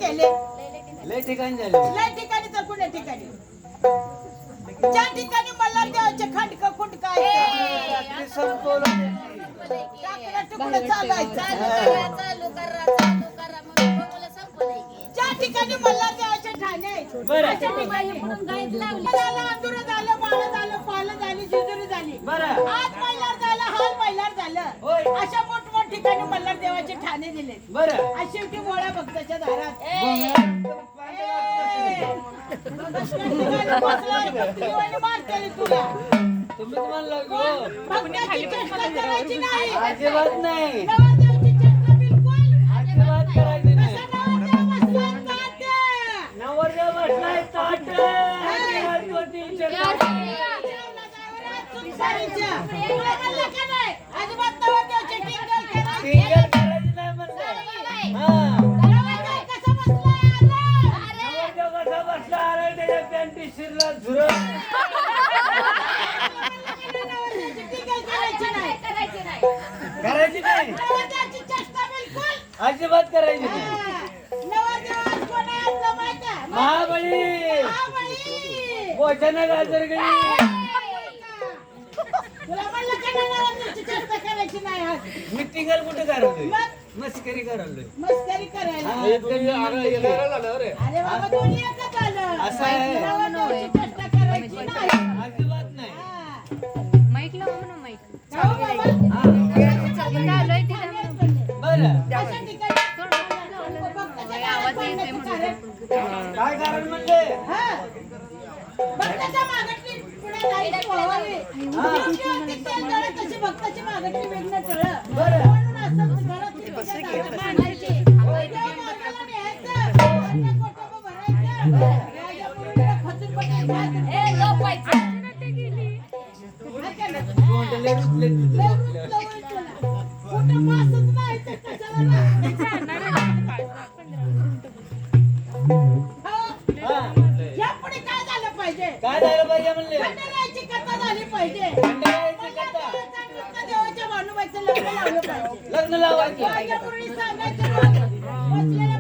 केले लय ठिकाणी झाले. लय ठिकाणी तर कुठे ठिकाणी ज्या ठिकाणी मला देवाचे खंडक खुंडक आहे रात्री संपवलं. टाकलं तुकडं चालायचं चालू करा म्हणून बघूला संपलंय की. ज्या ठिकाणी मला देवाचे ठाणे आहेत बरं. अशा ठिकाणी म्हणून गाईत लावली झालं अंधुरं झालं बाळ झालं पालं झाली जिजुरी झाली बरं. आज महिलार झालं हाल महिलार झालं होय. अशा मोठमोठ ठिकाणी मल्हार देवाचे ठाणे दिले बरं. आणि शेवटी मोळा भक्ताच्या दारात मारते तुला तुम्ही म्हणलं गो. भक्ताची चेष्टा करायची नाही अजिबात नाही. नवरदेवाची चेष्टा बिलकुल अजिबात करायची नाही. कसा नवरदेव बसलाय ताट. नवरदेव बसलाय ताट. अजिबात कोणती चर्चा नाही. जेवला जायवर आज चूक करायच्या. तुला म्हणलं का नाही? अजिबात नवरदेवाची टिंगल करायची. टिंगल करायची नाही म्हणलं. हा. नवरदेव कसा बसलाय आज? नवरदेव कसा बसला अरे त्याच्या पॅन्टी शिरला झुरळ. नवरदेवाची टिंगल करायची नाही. करायची नाही. नवरदेवाची चेष्टा बिलकुल. अजिबात करायची नाही. हा. नवरदेव आज कोण आहे आपलं माहित आहे? महाबळी. महाबळी. पोषण गाजरगडी. तुला म्हणलं का नाही नवरदेवाची चेष्टा करायची नाही आज? मी टिंगल कुठे करायलोय? मग मस्करी करायलोय. मस्करी करायला हा. अरे बाबा दोन्ही एकच आलं. असं आहे. नवरदेवाची चेष्टा करायची नाही. अजिबात नाही. हा. माईक लावा म्हणा माईक. जाऊ बाबा. हा. चालू आहे तिला. बरं. अशा ठिकाणी भक्ताच्या आवाज दारात येतोय पाळण्याचं कारण. काय कारण म्हणले? हा. भक्ताच्या मागटली पुढे लाईट पोहावी. योग्य तेल जळत तशी भक्ताची मागटली वेगळं टळं. बरं. म्हणून असं घरातली पूजा दारात मांडायची. देव मार्गाला न्यायचं. अन्न कोटोबं भरायचं. राजा मुरुडीला खचून बसायचं. ऐका ना. तोंडले रुतले तुझं. लय रुतलं होईल तुला. कुठं मासच नाही तर कशाला नाही. हो. हा. यापुढे काय झालं पाहिजे? काय झालं पाहिजे म्हणले? खंडेरायाची कथा झाली पाहिजे. खंडेरायाची कथा. देवाच्या देवाच्या भानुबाईचं लग्न लावलं पाहिजे. लग्न लावायचं. राजा मुरळी सांगायचं मग. बसलेल्या